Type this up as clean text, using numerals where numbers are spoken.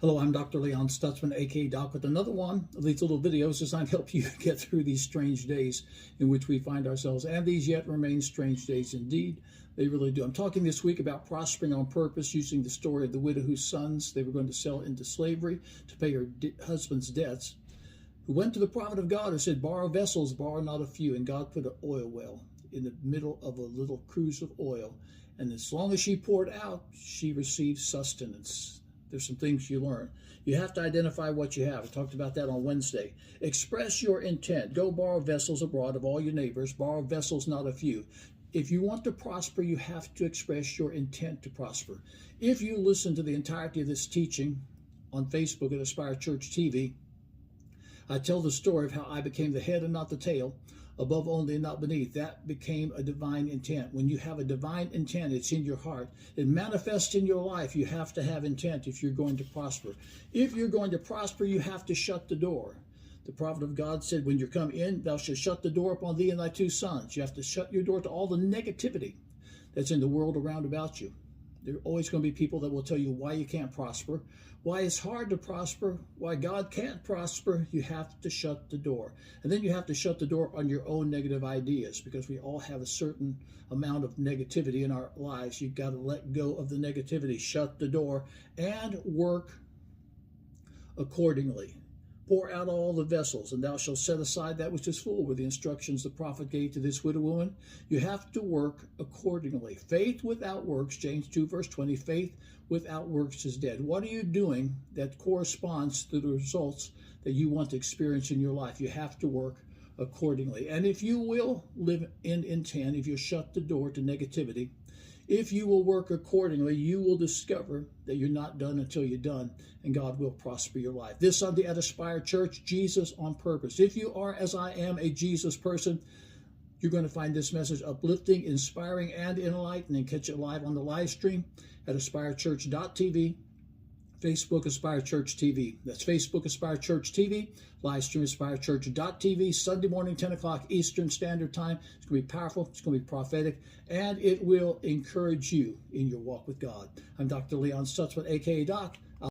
Hello, I'm Dr. Leon Stutzman, aka Doc, with another one of these little videos designed to help you get through these strange days in which we find ourselves, and these yet remain strange days indeed. They really do. I'm talking this week about prospering on purpose, using the story of the widow whose sons they were going to sell into slavery to pay her husband's debts, who went to the prophet of God and said, "Borrow vessels, borrow not a few." And God put an oil well in the middle of a little cruse of oil, and as long as she poured out, she received sustenance. There's some things you learn. You have to identify what you have. I talked about that on Wednesday. Express your intent. Go borrow vessels abroad of all your neighbors. Borrow vessels, not a few. If you want to prosper, you have to express your intent to prosper. If you listen to the entirety of this teaching on Facebook at Aspire Church TV, I tell the story of how I became the head and not the tail, above only and not beneath. That became a divine intent. When you have a divine intent, it's in your heart. It manifests in your life. You have to have intent if you're going to prosper. If you're going to prosper, you have to shut the door. The prophet of God said, when you come in, thou shalt shut the door upon thee and thy two sons. You have to shut your door to all the negativity that's in the world around about you. There are always going to be people that will tell you why you can't prosper, why it's hard to prosper, why God can't prosper. You have to shut the door. And then you have to shut the door on your own negative ideas, because we all have a certain amount of negativity in our lives. You've got to let go of the negativity, shut the door, and work accordingly. Pour out all the vessels, and thou shalt set aside that which is full, were the instructions the prophet gave to this widow woman. You have to work accordingly. Faith without works, James 2 verse 20, faith without works is dead. What are you doing that corresponds to the results that you want to experience in your life? You have to work accordingly. And if you will live in intent, if you shut the door to negativity, if you will work accordingly, you will discover that you're not done until you're done, and God will prosper your life. This Sunday at Aspire Church, Jesus on Purpose. If you are, as I am, a Jesus person, you're going to find this message uplifting, inspiring, and enlightening. Catch it live on the live stream at aspirechurch.tv, Facebook Aspire Church TV. That's Facebook Aspire Church TV, live stream aspirechurch.tv, Sunday morning, 10 o'clock Eastern Standard Time. It's going to be powerful, it's going to be prophetic, and it will encourage you in your walk with God. I'm Dr. Leon Stutzman, aka Doc,